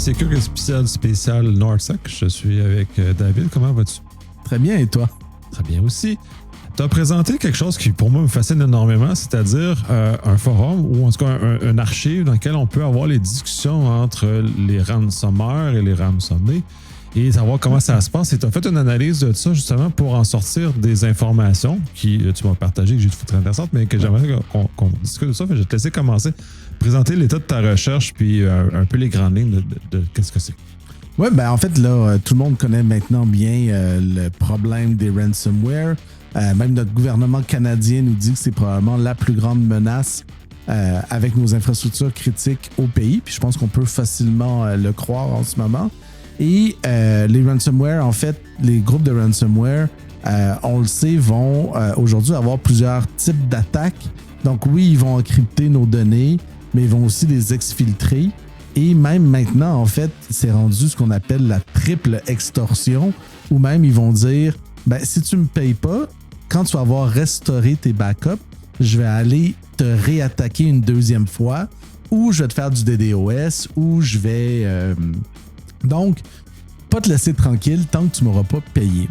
CQ, épisode spécial NordSec. Je suis avec David. Comment vas-tu? Très bien, et toi? Très bien aussi. Tu as présenté quelque chose qui, pour moi, me fascine énormément, c'est-à-dire un forum ou en tout cas un archive dans lequel on peut avoir les discussions entre les ransomware et les rançonnés et savoir comment ça se passe. Et tu as fait une analyse de ça justement pour en sortir des informations qui, tu m'as partagé, que j'ai trouvé très intéressantes, mais que j'aimerais qu'on discute de ça. Fait, je vais te laisser commencer, présenter l'état de ta recherche puis un peu les grandes lignes de qu'est-ce que c'est. Oui, ben en fait, là, tout le monde connaît maintenant bien le problème des ransomware. Même notre gouvernement canadien nous dit que c'est probablement la plus grande menace avec nos infrastructures critiques au pays. Puis je pense qu'on peut facilement le croire en ce moment. Et les ransomware, en fait, les groupes de ransomware, on le sait, vont aujourd'hui avoir plusieurs types d'attaques. Donc oui, ils vont encrypter nos données, mais ils vont aussi les exfiltrer. Et même maintenant, en fait, c'est rendu ce qu'on appelle la triple extorsion, où même ils vont dire, ben, si tu ne me payes pas, quand tu vas avoir restauré tes backups, je vais aller te réattaquer une deuxième fois, ou je vais te faire du DDoS, ou je vais... Donc, pas te laisser tranquille tant que tu ne m'auras pas payé.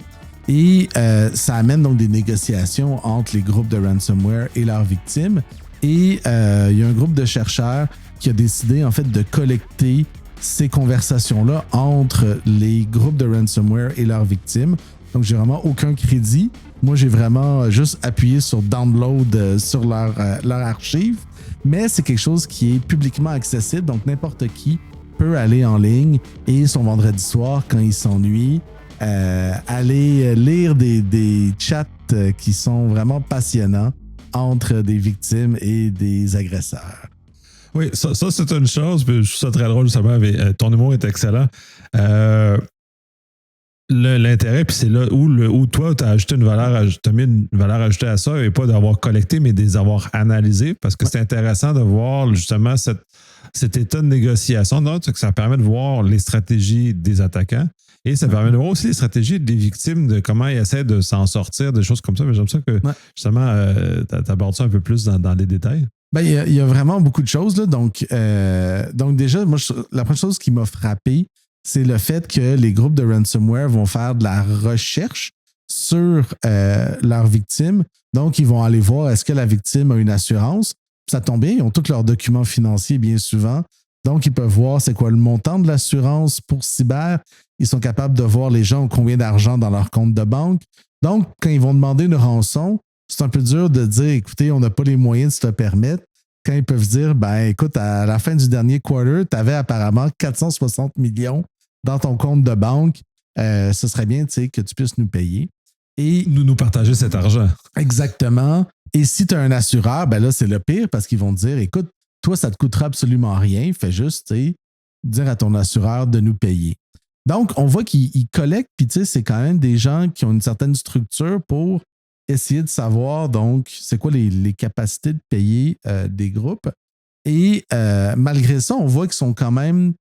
Et ça amène donc des négociations entre les groupes de ransomware et leurs victimes. Et il y a un groupe de chercheurs qui a décidé en fait de collecter ces conversations-là entre les groupes de ransomware et leurs victimes. Donc, j'ai vraiment aucun crédit. Moi, j'ai vraiment juste appuyé sur download sur leur archive. Mais c'est quelque chose qui est publiquement accessible, donc n'importe qui peut aller en ligne et son vendredi soir, quand il s'ennuie, aller lire des chats qui sont vraiment passionnants entre des victimes et des agresseurs. Oui, ça c'est une chose, puis je trouve ça très drôle justement, mais ton humour est excellent. L'intérêt, puis c'est là où toi, tu as ajouté t'as mis une valeur ajoutée à ça, et pas d'avoir collecté, mais de les avoir analysés, parce que c'est intéressant de voir justement cet état de négociation. Donc, ça permet de voir les stratégies des attaquants, et ça permet de voir aussi les stratégies des victimes, de comment ils essaient de s'en sortir, des choses comme ça. Mais j'aime ça que justement, tu abordes ça un peu plus dans les détails. Ben, il y a vraiment beaucoup de choses, là. Donc déjà, moi, la première chose qui m'a frappé, c'est le fait que les groupes de ransomware vont faire de la recherche sur leurs victimes. Donc, ils vont aller voir est-ce que la victime a une assurance. Ça tombe bien, ils ont tous leurs documents financiers bien souvent. Donc, ils peuvent voir c'est quoi le montant de l'assurance pour cyber. Ils sont capables de voir les gens ont combien d'argent dans leur compte de banque. Donc, quand ils vont demander une rançon, c'est un peu dur de dire, écoutez, on n'a pas les moyens de se le permettre. Quand ils peuvent dire, ben écoute, à la fin du dernier quarter, tu avais apparemment 460 millions dans ton compte de banque. Ce serait bien, tu sais, que tu puisses nous payer. Et nous partager cet argent. Exactement. Et si tu as un assureur, ben là, c'est le pire parce qu'ils vont te dire, écoute, toi, ça ne te coûtera absolument rien. Fais juste, tu sais, dire à ton assureur de nous payer. Donc, on voit qu'ils collectent, puis tu sais, c'est quand même des gens qui ont une certaine structure pour essayer de savoir, donc, c'est quoi les capacités de payer des groupes. Et malgré ça, on voit qu'ils sont quand même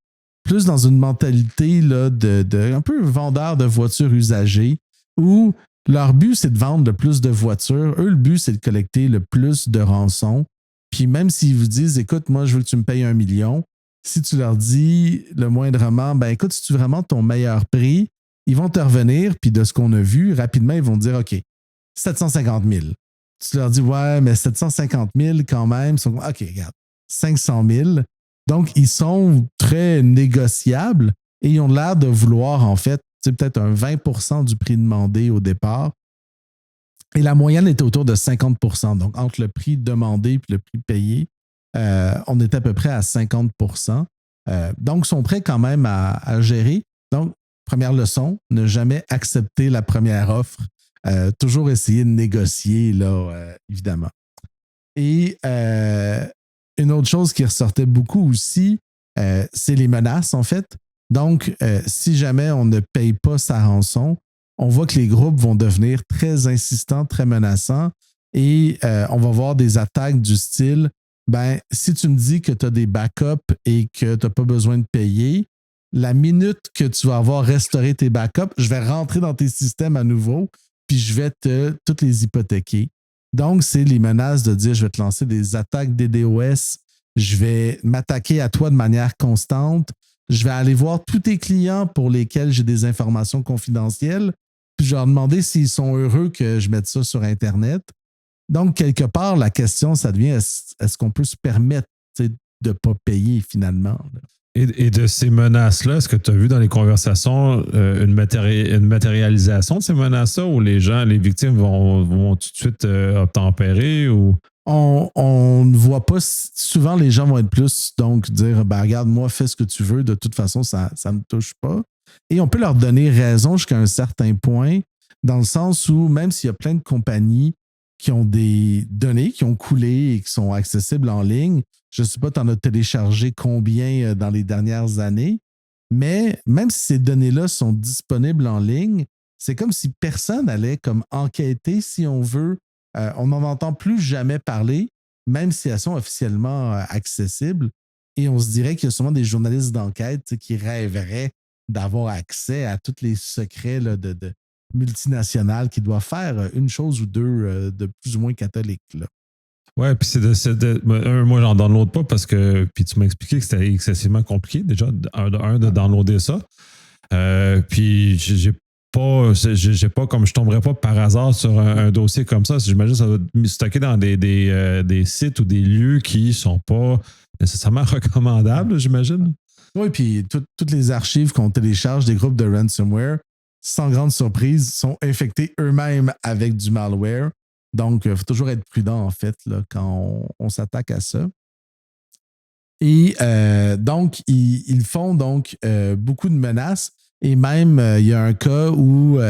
plus dans une mentalité là, de un peu vendeur de voitures usagées où leur but, c'est de vendre le plus de voitures. Eux, le but, c'est de collecter le plus de rançons. Puis même s'ils vous disent, écoute, moi, je veux que tu me payes 1 million, si tu leur dis le moindrement, ben écoute, si tu veux vraiment ton meilleur prix, ils vont te revenir, puis de ce qu'on a vu, rapidement, ils vont te dire, OK, 750 000. Tu leur dis, ouais, mais 750 000 quand même. Ils sont OK, regarde, 500 000. Donc, ils sont très négociables et ils ont l'air de vouloir, en fait, peut-être un 20% du prix demandé au départ. Et la moyenne était autour de 50%. Donc, entre le prix demandé et le prix payé, on était à peu près à 50%. Donc, ils sont prêts quand même à gérer. Donc, première leçon, ne jamais accepter la première offre. Toujours essayer de négocier, là, évidemment. Et une autre chose qui ressortait beaucoup aussi, c'est les menaces, en fait. Donc, si jamais on ne paye pas sa rançon, on voit que les groupes vont devenir très insistants, très menaçants et on va voir des attaques du style, ben, si tu me dis que tu as des backups et que tu n'as pas besoin de payer, la minute que tu vas avoir restauré tes backups, je vais rentrer dans tes systèmes à nouveau puis je vais toutes les hypothéquer. Donc, c'est les menaces de dire je vais te lancer des attaques DDoS, je vais m'attaquer à toi de manière constante, je vais aller voir tous tes clients pour lesquels j'ai des informations confidentielles, puis je vais leur demander s'ils sont heureux que je mette ça sur Internet. Donc, quelque part, la question, ça devient est-ce qu'on peut se permettre de ne pas payer finalement? Là? Et de ces menaces-là, est-ce que tu as vu dans les conversations une matérialisation de ces menaces-là où les gens, les victimes vont tout de suite obtempérer ou. On ne voit pas souvent les gens vont être plus donc dire ben regarde moi fais ce que tu veux de toute façon ça me touche pas et on peut leur donner raison jusqu'à un certain point dans le sens où même s'il y a plein de compagnies qui ont des données qui ont coulé et qui sont accessibles en ligne, je ne sais pas tu en as téléchargé combien dans les dernières années, mais même si ces données-là sont disponibles en ligne, c'est comme si personne allait comme enquêter si on veut. On n'en entend plus jamais parler, même si elles sont officiellement accessibles. Et on se dirait qu'il y a sûrement des journalistes d'enquête qui rêveraient d'avoir accès à tous les secrets là, de multinationales qui doivent faire une chose ou deux de plus ou moins catholiques. Là. Ouais, puis moi, j'en download pas parce que. Puis tu m'as expliqué que c'était excessivement compliqué déjà, de downloader ça. Puis j'ai pas, comme je tomberais pas par hasard sur un dossier comme ça. J'imagine que ça va être stocké dans des sites ou des lieux qui sont pas nécessairement recommandables, j'imagine. Oui, puis toutes les archives qu'on télécharge des groupes de ransomware, sans grande surprise, sont infectés eux-mêmes avec du malware. Donc, il faut toujours être prudent, en fait, là, quand on s'attaque à ça. Et donc, ils font donc beaucoup de menaces. Et même, il y a un cas où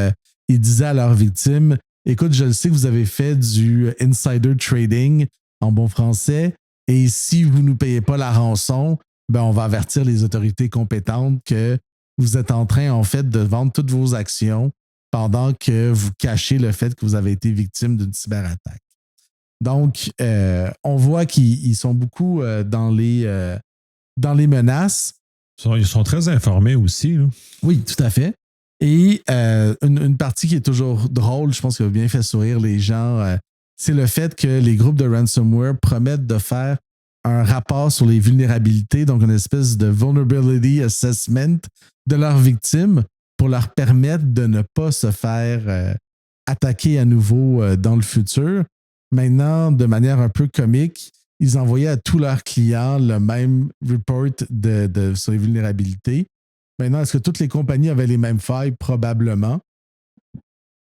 ils disaient à leurs victimes, écoute, je le sais que vous avez fait du insider trading en bon français, et si vous ne nous payez pas la rançon, ben, on va avertir les autorités compétentes que vous êtes en train, en fait, de vendre toutes vos actions pendant que vous cachez le fait que vous avez été victime d'une cyberattaque. Donc, on voit qu'ils sont beaucoup dans les menaces. Ils sont très informés aussi. Là. Oui, tout à fait. Et une partie qui est toujours drôle, je pense qui a bien fait sourire les gens, c'est le fait que les groupes de ransomware promettent de faire un rapport sur les vulnérabilités, donc une espèce de vulnerability assessment de leurs victimes pour leur permettre de ne pas se faire attaquer à nouveau dans le futur. Maintenant, de manière un peu comique, ils envoyaient à tous leurs clients le même report sur les vulnérabilités. Maintenant, est-ce que toutes les compagnies avaient les mêmes failles? Probablement.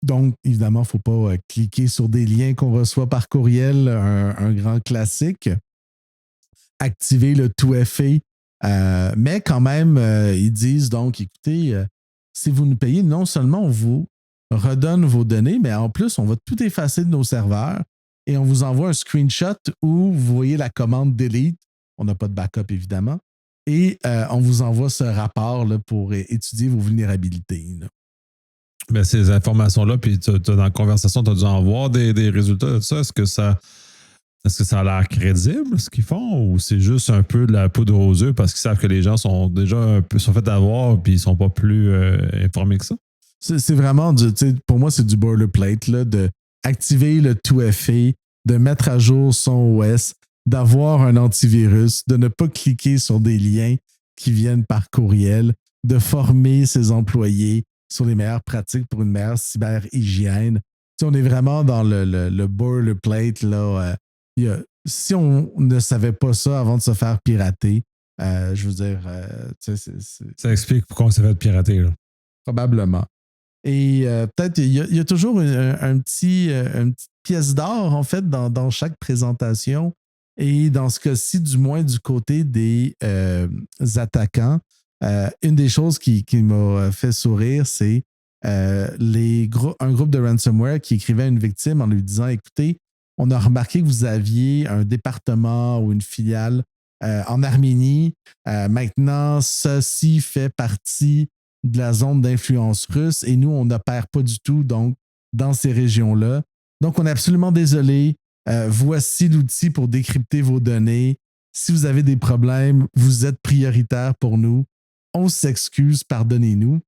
Donc, évidemment, il ne faut pas cliquer sur des liens qu'on reçoit par courriel, un grand classique. Activer le 2FA. Mais quand même, ils disent donc, écoutez, si vous nous payez, non seulement on vous redonne vos données, mais en plus, on va tout effacer de nos serveurs et on vous envoie un screenshot où vous voyez la commande delete. On n'a pas de backup, évidemment. Et on vous envoie ce rapport là, pour étudier vos vulnérabilités. Là. Mais ces informations-là, puis dans la conversation, tu as dû en voir des résultats de ça. Est-ce que ça a l'air crédible, ce qu'ils font, ou c'est juste un peu de la poudre aux yeux parce qu'ils savent que les gens sont déjà sont fait avoir puis ils sont pas plus informés que ça? C'est vraiment, pour moi, c'est du boilerplate, là, de activer le 2FA, de mettre à jour son OS, d'avoir un antivirus, de ne pas cliquer sur des liens qui viennent par courriel, de former ses employés sur les meilleures pratiques pour une meilleure cyberhygiène. On est vraiment dans le boilerplate. Là, si on ne savait pas ça avant de se faire pirater, je veux dire... Ça explique pourquoi on s'est fait pirater. Là. Probablement. Et peut-être, il y a toujours une petite pièce d'or, en fait, dans chaque présentation. Et dans ce cas-ci, du moins du côté des attaquants, une des choses qui m'a fait sourire, c'est un groupe de ransomware qui écrivait à une victime en lui disant, écoutez, on a remarqué que vous aviez un département ou une filiale en Arménie. Maintenant, ceci fait partie de la zone d'influence russe et nous, on n'opère pas du tout donc, dans ces régions-là. Donc, on est absolument désolé. Voici l'outil pour décrypter vos données. Si vous avez des problèmes, vous êtes prioritaire pour nous. On s'excuse, pardonnez-nous.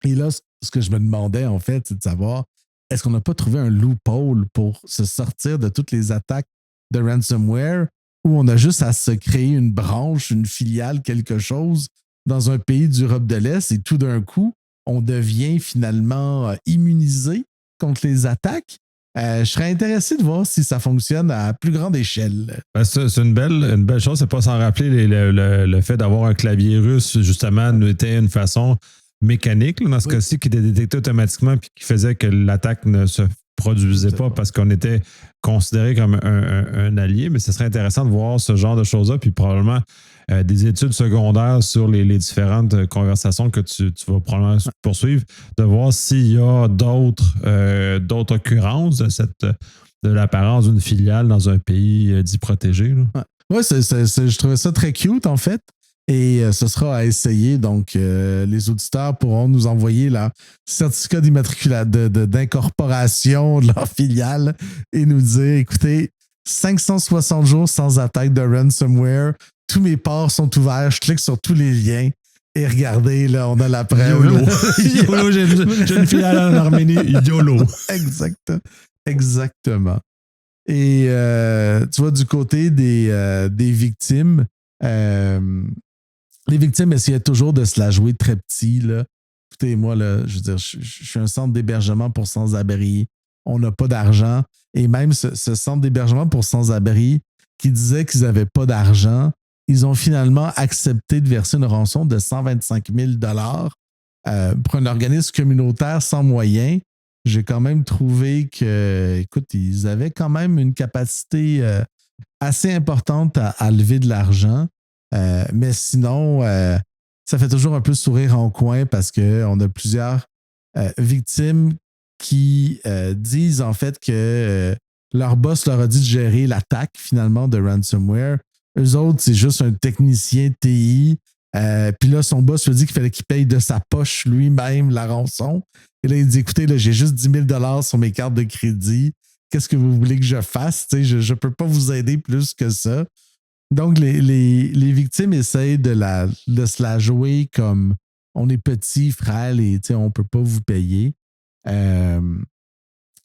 Et là, ce que je me demandais, en fait, c'est de savoir, est-ce qu'on n'a pas trouvé un loophole pour se sortir de toutes les attaques de ransomware où on a juste à se créer une branche, une filiale, quelque chose dans un pays d'Europe de l'Est et tout d'un coup, on devient finalement immunisé contre les attaques. Je serais intéressé de voir si ça fonctionne à plus grande échelle. Ben, c'est une belle chose, c'est pas sans rappeler le fait d'avoir un clavier russe, justement, était une façon mécanique, là, dans ce cas-ci, qui était détecté automatiquement puis qui faisait que l'attaque ne se produisait pas parce qu'on était considéré comme un allié. Mais ce serait intéressant de voir ce genre de choses-là, puis probablement des études secondaires sur les différentes conversations que tu vas probablement poursuivre, de voir s'il y a d'autres occurrences de l'apparence d'une filiale dans un pays dit protégé. Oui, je trouvais ça très cute, en fait. Et ce sera à essayer. Donc, les auditeurs pourront nous envoyer leur certificat d'incorporation de leur filiale et nous dire, écoutez, 560 jours sans attaque de ransomware, tous mes ports sont ouverts, je clique sur tous les liens et regardez, là, on a la preuve. YOLO. YOLO, j'ai une filiale en Arménie, YOLO. Exactement. Et tu vois, du côté des victimes, les victimes essayaient toujours de se la jouer très petit. Là. Écoutez, moi, là, je veux dire, je suis un centre d'hébergement pour sans-abri. On n'a pas d'argent. Et même ce centre d'hébergement pour sans-abri qui disait qu'ils n'avaient pas d'argent, ils ont finalement accepté de verser une rançon de 125 000 pour un organisme communautaire sans moyens. J'ai quand même trouvé que, écoute, ils avaient quand même une capacité assez importante à lever de l'argent. Mais sinon, ça fait toujours un peu sourire en coin parce qu'on a plusieurs victimes qui disent en fait que leur boss leur a dit de gérer l'attaque finalement de ransomware. Eux autres, c'est juste un technicien TI. Puis là, son boss lui a dit qu'il fallait qu'il paye de sa poche lui-même la rançon. Et là, il dit, écoutez, là, j'ai juste 10 000 sur mes cartes de crédit. Qu'est-ce que vous voulez que je fasse? Je ne peux pas vous aider plus que ça. Donc, les victimes essayent de se la jouer comme on est petit, frêle et on ne peut pas vous payer.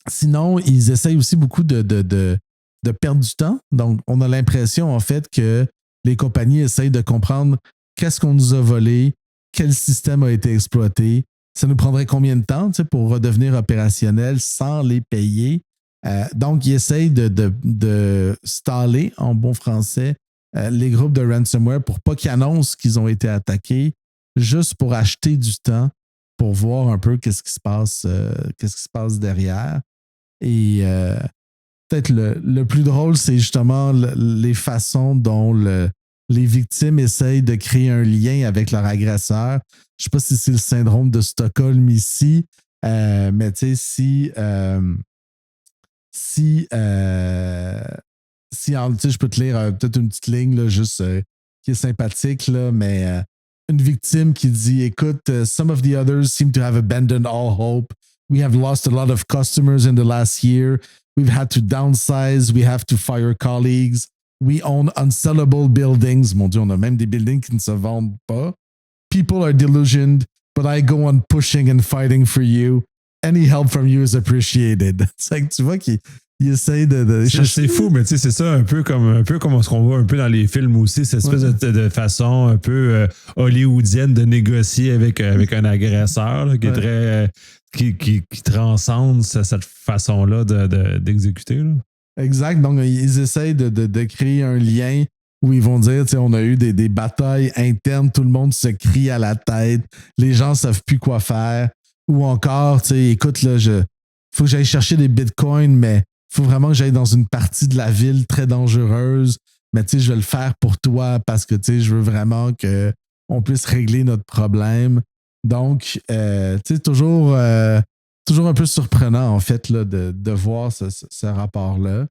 Sinon, ils essayent aussi beaucoup de perdre du temps. Donc, on a l'impression, en fait, que les compagnies essayent de comprendre qu'est-ce qu'on nous a volé, quel système a été exploité. Ça nous prendrait combien de temps pour redevenir opérationnel sans les payer? Donc, ils essayent de staller, en bon français, les groupes de ransomware pour pas qu'ils annoncent qu'ils ont été attaqués, juste pour acheter du temps, pour voir un peu qu'est-ce qui se passe derrière. Et peut-être le plus drôle, c'est justement les façons dont les victimes essayent de créer un lien avec leur agresseur. Je ne sais pas si c'est le syndrome de Stockholm ici, mais tu sais, si je peux te lire peut-être une petite ligne là, juste qui est sympathique, là, mais une victime qui dit, écoute, some of the others seem to have abandoned all hope. We have lost a lot of customers in the last year. We've had to downsize. We have to fire colleagues. We own unsellable buildings. Mon Dieu, on a même des buildings qui ne se vendent pas. People are delusioned, but I go on pushing and fighting for you. Any help from you is appreciated. C'est que tu vois qu'il essaye de c'est fou, mais tu sais, c'est ça un peu comme ce qu'on voit un peu dans les films aussi, cette espèce de façon un peu hollywoodienne de négocier avec un agresseur là, qui est très qui transcende cette façon-là d'exécuter. Là. Exact. Donc, ils essayent de créer un lien où ils vont dire, on a eu des batailles internes, tout le monde se crie à la tête, les gens ne savent plus quoi faire. Ou encore, écoute, là, faut que j'aille chercher des bitcoins, mais il faut vraiment que j'aille dans une partie de la ville très dangereuse. Mais je vais le faire pour toi parce que je veux vraiment qu'on puisse régler notre problème. Donc, toujours un peu surprenant, en fait, là, de voir ce rapport-là.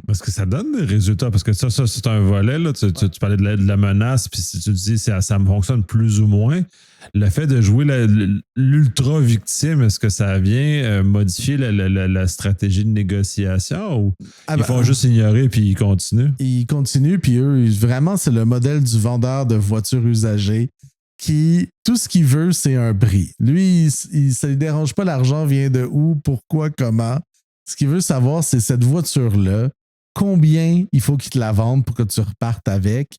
Parce que ça donne des résultats, parce que ça c'est un volet, là, tu parlais de la menace, puis si tu dis ça me fonctionne plus ou moins, le fait de jouer l'ultra-victime, est-ce que ça vient modifier la stratégie de négociation ou ils font juste ignorer puis ils continuent? Ils continuent, puis eux, vraiment, c'est le modèle du vendeur de voitures usagées qui, tout ce qu'il veut, c'est un prix. Lui, ça ne lui dérange pas l'argent vient de où, pourquoi, comment. Ce qu'il veut savoir, c'est cette voiture-là, combien il faut qu'il te la vende pour que tu repartes avec.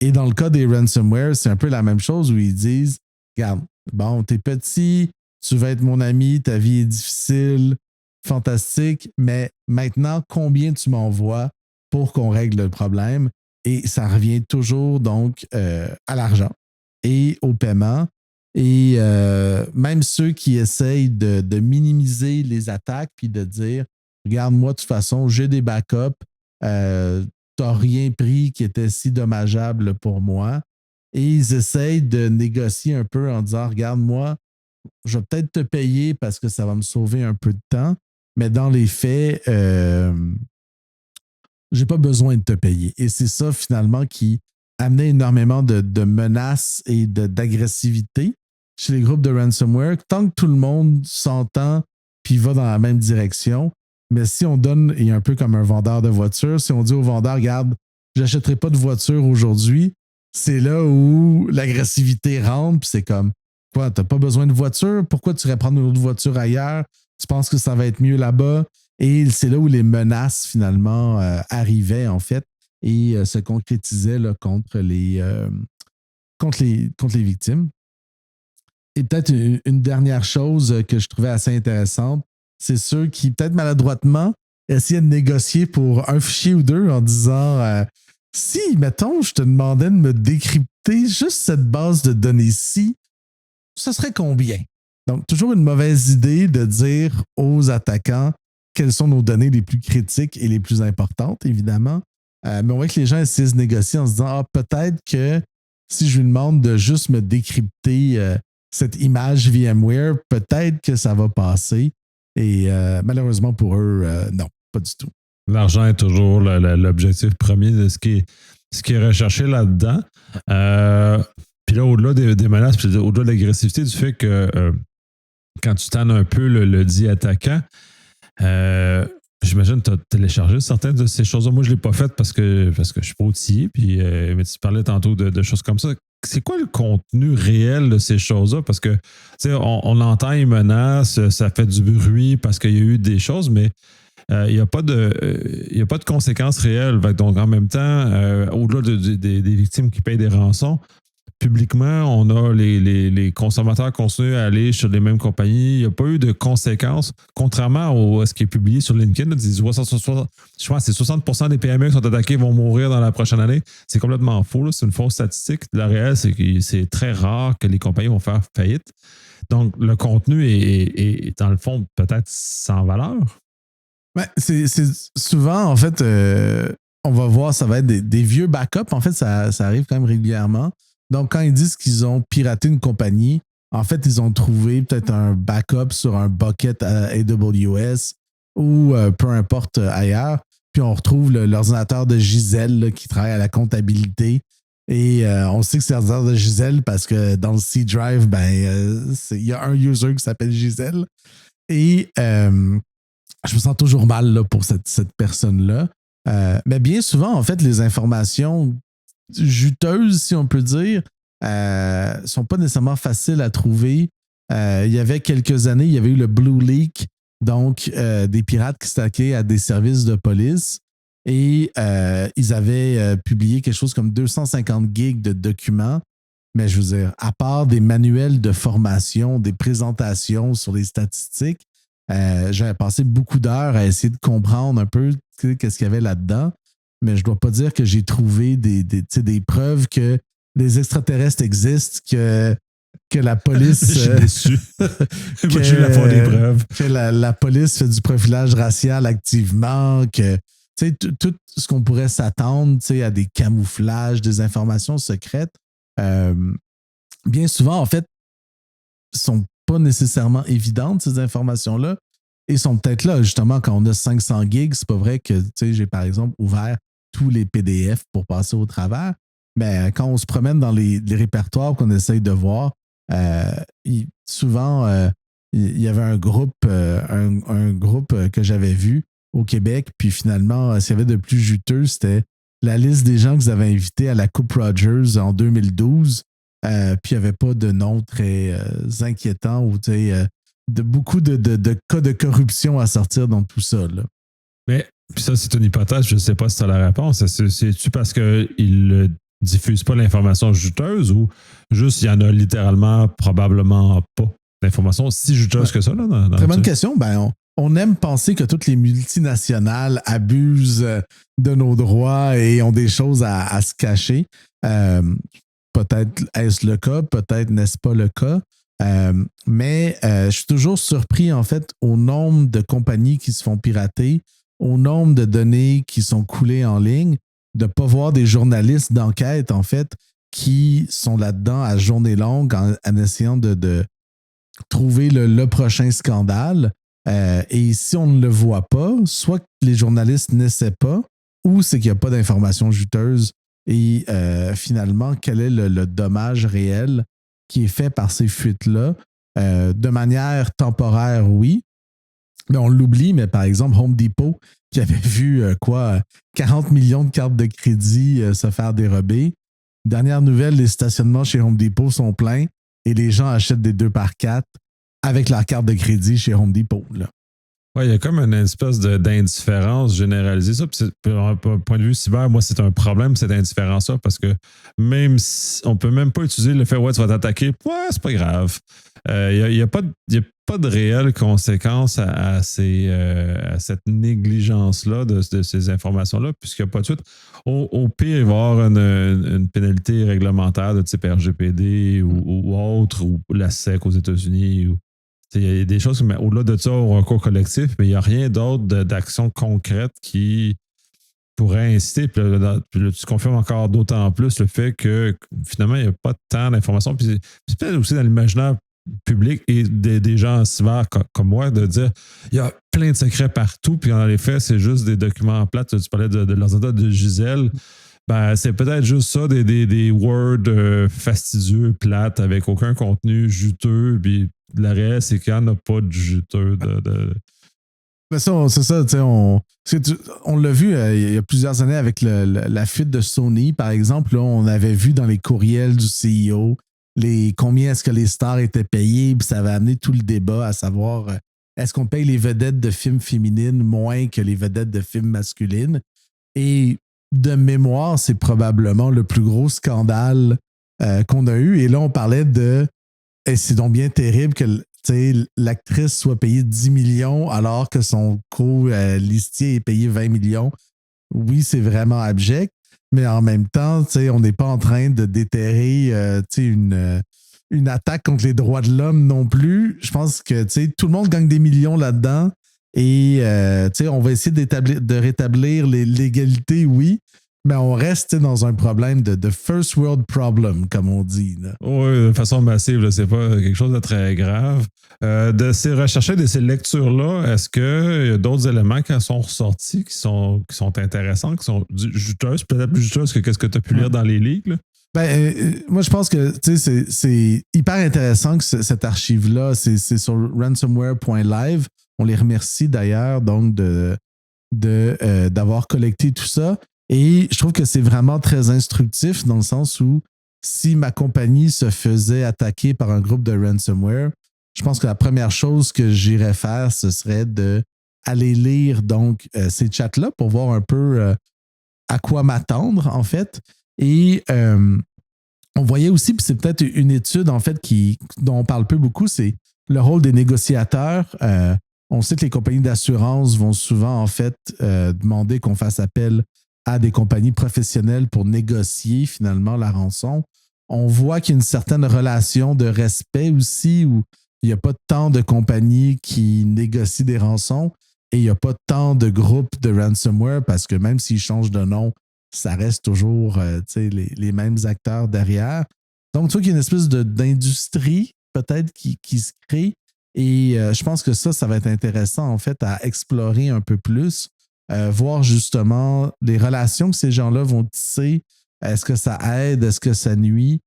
Et dans le cas des ransomware, c'est un peu la même chose où ils disent, regarde, bon, t'es petit, tu vas être mon ami, ta vie est difficile, fantastique, mais maintenant, combien tu m'envoies pour qu'on règle le problème? Et ça revient toujours donc à l'argent et au paiement. Et même ceux qui essayent de minimiser les attaques puis de dire, regarde, moi, de toute façon, j'ai des backups, tu n'as rien pris qui était si dommageable pour moi. Et ils essayent de négocier un peu en disant, regarde, moi, je vais peut-être te payer parce que ça va me sauver un peu de temps, mais dans les faits, j'ai pas besoin de te payer. Et c'est ça, finalement, qui amenait énormément de menaces et d'agressivité chez les groupes de ransomware. Tant que tout le monde s'entend puis va dans la même direction, mais si on donne, et un peu comme un vendeur de voitures, si on dit au vendeur, regarde, j'achèterai pas de voiture aujourd'hui, c'est là où l'agressivité rentre, puis c'est comme, quoi, t'as pas besoin de voiture? Pourquoi tu irais prendre une autre voiture ailleurs? Tu penses que ça va être mieux là-bas? Et c'est là où les menaces, finalement, arrivaient, en fait, et se concrétisaient là, contre les victimes. Et peut-être une dernière chose que je trouvais assez intéressante, c'est ceux qui, peut-être maladroitement, essayaient de négocier pour un fichier ou deux en disant si, mettons, je te demandais de me décrypter juste cette base de données-ci, ça serait combien? Donc, toujours une mauvaise idée de dire aux attaquants quelles sont nos données les plus critiques et les plus importantes, évidemment. Mais on voit que les gens essaient de se négocier en se disant peut-être que si je lui demande de juste me décrypter cette image VMware, peut-être que ça va passer. Et malheureusement pour eux, non, pas du tout. L'argent est toujours l'objectif premier de ce qui est recherché là-dedans. Puis là, au-delà des menaces, puis au-delà de l'agressivité, du fait que quand tu tannes un peu le dit attaquant, j'imagine que tu as téléchargé certaines de ces choses-là. Moi, je ne l'ai pas fait parce que je ne suis pas outillé. Puis, mais tu parlais tantôt de choses comme ça. C'est quoi le contenu réel de ces choses-là? Parce que, tu sais, on entend les menaces, ça fait du bruit parce qu'il y a eu des choses, mais il n'y a pas de conséquences réelles. Donc, en même temps, au-delà des victimes qui payent des rançons, publiquement, on a les consommateurs continuent à aller sur les mêmes compagnies. Il n'y a pas eu de conséquences, contrairement à ce qui est publié sur LinkedIn. Là, je crois que c'est 60% des PME qui sont attaqués vont mourir dans la prochaine année. C'est complètement faux. Là. C'est une fausse statistique. La réelle, c'est que c'est très rare que les compagnies vont faire faillite. Donc, le contenu est dans le fond, peut-être sans valeur. Ouais, c'est souvent, en fait, on va voir, ça va être des vieux backups. En fait, ça arrive quand même régulièrement. Donc, quand ils disent qu'ils ont piraté une compagnie, en fait, ils ont trouvé peut-être un backup sur un bucket AWS ou peu importe ailleurs. Puis, on retrouve l'ordinateur de Gisèle là, qui travaille à la comptabilité. Et on sait que c'est l'ordinateur de Gisèle parce que dans le C Drive, il y a un user qui s'appelle Gisèle. Et je me sens toujours mal là, pour cette personne-là. Mais bien souvent, en fait, les informations juteuses, si on peut dire, sont pas nécessairement faciles à trouver. Il y avait quelques années, il y avait eu le Blue Leak, donc des pirates qui s'attaquaient à des services de police et ils avaient publié quelque chose comme 250 gigs de documents. Mais je veux dire, à part des manuels de formation, des présentations sur les statistiques, j'avais passé beaucoup d'heures à essayer de comprendre un peu qu'est-ce qu'il y avait là-dedans. Mais je ne dois pas dire que j'ai trouvé des preuves que les extraterrestres existent, que la police... Je suis déçu. Moi, j'ai eu la fois des preuves. Que la police fait du profilage racial activement, que tout ce qu'on pourrait s'attendre à des camouflages, des informations secrètes, bien souvent, en fait, sont pas nécessairement évidentes, ces informations-là, et sont peut-être là, justement, quand on a 500 gigs, c'est pas vrai que j'ai, par exemple, ouvert tous les PDF pour passer au travers, mais quand on se promène dans les répertoires qu'on essaye de voir, souvent, il y avait un groupe que j'avais vu au Québec, puis finalement, ce qu'il y avait de plus juteux, c'était la liste des gens que vous avez invités à la Coupe Rogers en 2012, puis il n'y avait pas de nom très inquiétant ou de beaucoup de cas de corruption à sortir dans tout ça. Là. Mais puis ça, c'est une hypothèse, je ne sais pas si tu as la réponse. C'est-tu parce qu'ils le diffusent pas l'information juteuse ou juste il y en a littéralement probablement pas d'informations si juteuses que ça? Là, très bonne question. Ben, on aime penser que toutes les multinationales abusent de nos droits et ont des choses à se cacher. Peut-être est-ce le cas, peut-être n'est-ce pas le cas. Mais je suis toujours surpris, en fait, au nombre de compagnies qui se font pirater, au nombre de données qui sont coulées en ligne, de ne pas voir des journalistes d'enquête, en fait, qui sont là-dedans à journée longue en essayant de trouver le prochain scandale. Et si on ne le voit pas, soit que les journalistes n'essaient pas, ou c'est qu'il n'y a pas d'informations juteuses. Et finalement, quel est le dommage réel qui est fait par ces fuites-là? De manière temporaire, oui. Mais on l'oublie, mais par exemple, Home Depot, qui avait vu 40 millions de cartes de crédit se faire dérober. Dernière nouvelle, les stationnements chez Home Depot sont pleins et les gens achètent des 2x4 avec leur carte de crédit chez Home Depot. Oui, il y a comme une espèce d'indifférence généralisée. Ça, puis d'un point de vue cyber, moi, c'est un problème, cette indifférence-là, parce que même si on peut même pas utiliser le fait, ouais, tu vas t'attaquer, ouais, c'est pas grave. Il n'y a pas de réelle conséquence à cette négligence-là de ces informations-là, puisqu'il n'y a pas de suite. Au pire, il va y avoir une pénalité réglementaire de type RGPD ou autre, ou la SEC aux États-Unis, ou il y a des choses, mais au-delà de ça, au recours collectif, mais il n'y a rien d'autre d'action concrète qui pourrait inciter. Puis là, tu confirmes encore d'autant plus le fait que finalement, il n'y a pas tant d'informations. Puis c'est peut-être aussi dans l'imaginaire public et des gens en cyber comme moi de dire il y a plein de secrets partout, puis dans les faits, c'est juste des documents plates. Tu parlais de l'ordinateur de Gisèle. Ben, c'est peut-être juste ça, des Word fastidieux, plates, avec aucun contenu juteux, puis la réelle, c'est qu'il n'y en a pas de juteux. Mais ça, c'est ça, on l'a vu il y a plusieurs années avec la fuite de Sony, par exemple. Là, on avait vu dans les courriels du CEO combien est-ce que les stars étaient payées, puis ça avait amené tout le débat à savoir est-ce qu'on paye les vedettes de films féminines moins que les vedettes de films masculines. Et de mémoire, c'est probablement le plus gros scandale qu'on a eu. Et là, on parlait et c'est donc bien terrible que l'actrice soit payée 10 millions alors que son co-listier est payé 20 millions. Oui, c'est vraiment abject, mais en même temps, on n'est pas en train de déterrer une attaque contre les droits de l'homme non plus. Je pense que tout le monde gagne des millions là-dedans et on va essayer de rétablir l'égalité, oui, mais on reste dans un problème de first world problem, comme on dit. Là. Oui, de façon massive, là, c'est pas quelque chose de très grave. De ces recherches, de ces lectures-là, est-ce qu'il y a d'autres éléments qui sont ressortis, qui sont intéressants, qui sont juteuses, peut-être plus juteuses que ce que tu as pu lire dans les ligues? Là? Moi, je pense que c'est hyper intéressant que cette archive-là, c'est sur ransomware.live. On les remercie d'ailleurs donc d'avoir collecté tout ça. Et je trouve que c'est vraiment très instructif dans le sens où si ma compagnie se faisait attaquer par un groupe de ransomware, je pense que la première chose que j'irais faire, ce serait d'aller lire donc ces chats-là pour voir un peu à quoi m'attendre en fait. Et on voyait aussi, puis c'est peut-être une étude en fait dont on parle peu beaucoup, c'est le rôle des négociateurs. On sait que les compagnies d'assurance vont souvent en fait demander qu'on fasse appel à des compagnies professionnelles pour négocier finalement la rançon. On voit qu'il y a une certaine relation de respect aussi où il n'y a pas tant de compagnies qui négocient des rançons et il n'y a pas tant de groupes de ransomware parce que même s'ils changent de nom, ça reste toujours les mêmes acteurs derrière. Donc, tu vois qu'il y a une espèce d'industrie peut-être qui se crée et je pense que ça va être intéressant en fait à explorer un peu plus. Voir justement les relations que ces gens-là vont tisser. Est-ce que ça aide? Est-ce que ça nuit?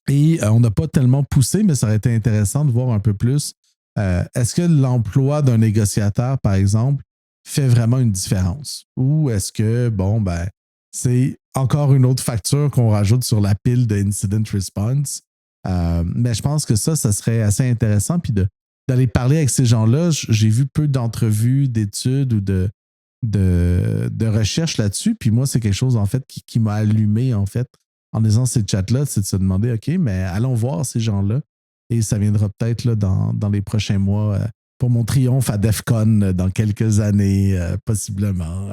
Et on n'a pas tellement poussé, mais ça aurait été intéressant de voir un peu plus. Est-ce que l'emploi d'un négociateur, par exemple, fait vraiment une différence? Ou est-ce que, c'est encore une autre facture qu'on rajoute sur la pile de incident response? Mais je pense que ça serait assez intéressant. Puis d'aller parler avec ces gens-là, j'ai vu peu d'entrevues, d'études ou de de recherche là-dessus. Puis moi, c'est quelque chose, en fait, qui m'a allumé, en fait, en lisant ces chats-là, c'est de se demander, OK, mais allons voir ces gens-là. Et ça viendra peut-être là, dans les prochains mois pour mon triomphe à DEF CON dans quelques années, possiblement.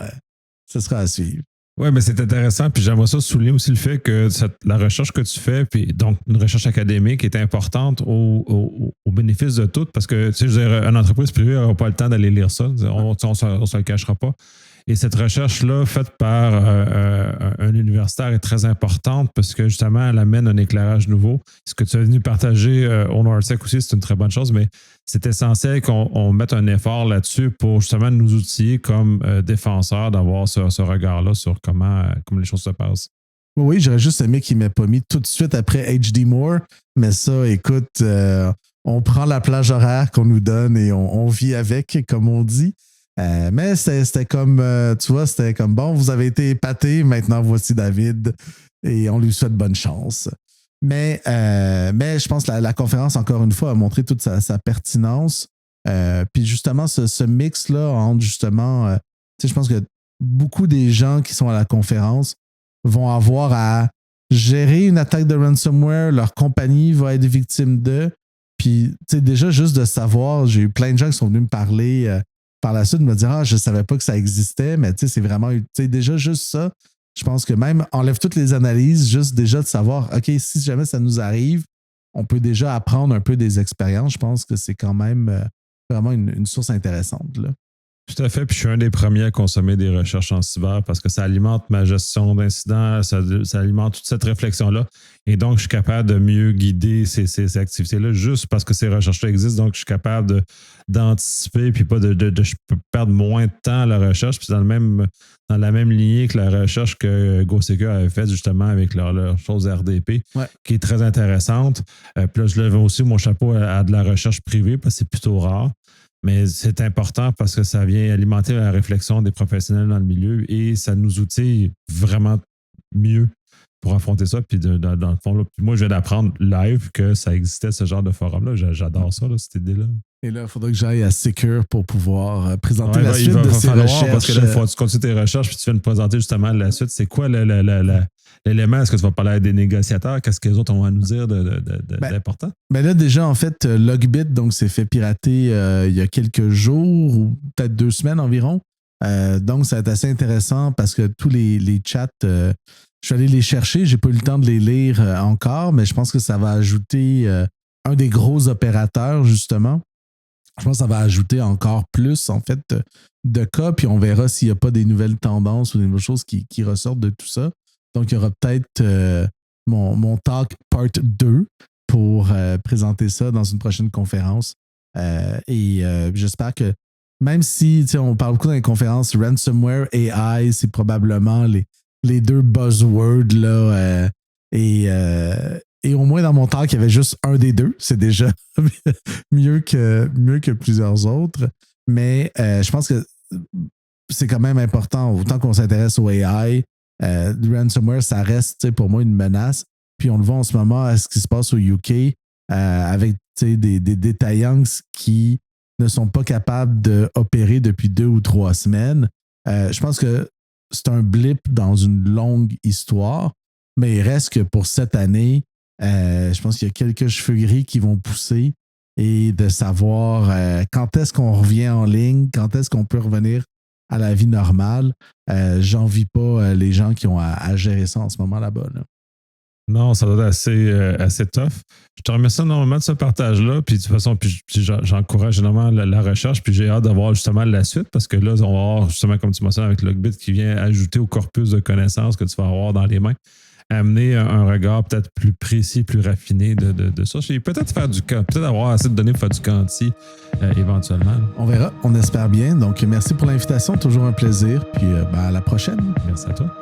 Ce sera à suivre. Oui, mais c'est intéressant. Puis j'aimerais ça souligner aussi le fait que la recherche que tu fais, puis donc une recherche académique est importante au bénéfice de toutes, parce que, tu sais, je veux dire, une entreprise privée n'aura pas le temps d'aller lire ça. On ne se le cachera pas. Et cette recherche-là, faite par un universitaire, est très importante parce que justement, elle amène un éclairage nouveau. Ce que tu as venu partager au NORDSEC aussi, c'est une très bonne chose, mais c'est essentiel qu'on mette un effort là-dessus pour justement nous outiller comme défenseurs d'avoir ce regard-là sur comment les choses se passent. Oui, j'aurais juste aimé qu'il ne m'ait pas mis tout de suite après H.D. Moore, mais ça, écoute, on prend la plage horaire qu'on nous donne et on vit avec, comme on dit. Mais c'était comme, tu vois, c'était comme, bon, vous avez été épaté, maintenant voici David, et on lui souhaite bonne chance. Mais je pense que la conférence, encore une fois, a montré toute sa pertinence. Puis justement, ce mix-là entre justement, tu sais, je pense que beaucoup des gens qui sont à la conférence vont avoir à gérer une attaque de ransomware, leur compagnie va être victime d'eux. Puis, tu sais, déjà, juste de savoir, j'ai eu plein de gens qui sont venus me parler par la suite, me dire, je ne savais pas que ça existait, mais tu sais, c'est vraiment, tu sais, déjà juste ça. Je pense que même, enlève toutes les analyses, juste déjà de savoir, OK, si jamais ça nous arrive, on peut déjà apprendre un peu des expériences. Je pense que c'est quand même vraiment une source intéressante, là. Tout à fait. Puis je suis un des premiers à consommer des recherches en cyber parce que ça alimente ma gestion d'incidents, ça alimente toute cette réflexion-là. Et donc, je suis capable de mieux guider ces activités-là juste parce que ces recherches-là existent. Donc, je suis capable d'anticiper puis pas je peux perdre moins de temps à la recherche. Puis dans la même lignée que la recherche que GoSecure avait faite justement avec leur chose RDP, qui est très intéressante. Puis là, je lève aussi mon chapeau à de la recherche privée parce que c'est plutôt rare. Mais c'est important parce que ça vient alimenter la réflexion des professionnels dans le milieu et ça nous outille vraiment mieux pour affronter ça. Puis dans le fond, là, moi, je viens d'apprendre live que ça existait, ce genre de forum-là. J'adore ça, là, cette idée-là. Et là, il faudra que j'aille à Secure pour pouvoir présenter la suite de ces recherches. Parce que là, il faut que tu continues tes recherches puis tu viens de présenter justement la suite. C'est quoi l'élément? Est-ce que tu vas parler à des négociateurs? Qu'est-ce que les autres ont à nous dire d'important? Ben là, déjà, en fait, Logbit donc, s'est fait pirater il y a quelques jours ou peut-être 2 semaines environ. Donc, ça va être assez intéressant parce que tous les chats, je suis allé les chercher. Je n'ai pas eu le temps de les lire encore, mais je pense que ça va ajouter un des gros opérateurs, justement. Je pense que ça va ajouter encore plus, en fait, de cas, puis on verra s'il n'y a pas des nouvelles tendances ou des nouvelles choses qui ressortent de tout ça. Donc, il y aura peut-être mon talk part 2 pour présenter ça dans une prochaine conférence. Et j'espère que même si on parle beaucoup dans les conférences, ransomware, AI, c'est probablement les 2 buzzwords là. Et au moins dans mon talk, il y avait juste un des 2. C'est déjà mieux que plusieurs autres. Mais je pense que c'est quand même important, autant qu'on s'intéresse au AI, le ransomware, ça reste pour moi une menace. Puis on le voit en ce moment à ce qui se passe au UK avec des détaillants qui ne sont pas capables d'opérer depuis 2 ou 3 semaines. Je pense que c'est un blip dans une longue histoire, mais il reste que pour cette année, je pense qu'il y a quelques cheveux gris qui vont pousser et de savoir quand est-ce qu'on revient en ligne, quand est-ce qu'on peut revenir à la vie normale. J'envie pas les gens qui ont à gérer ça en ce moment là-bas. Là. Non, ça doit être assez tough. Je te remercie énormément de ce partage-là. Puis de toute façon, j'encourage énormément la recherche. Puis j'ai hâte d'avoir justement la suite parce que là, on va avoir justement, comme tu mentionnes, avec Logbit qui vient ajouter au corpus de connaissances que tu vas avoir dans les mains, amener un regard peut-être plus précis, plus raffiné de ça. Peut-être avoir assez de données pour faire du quanti éventuellement. On verra, on espère bien. Donc, merci pour l'invitation. Toujours un plaisir. Puis à la prochaine. Merci à toi.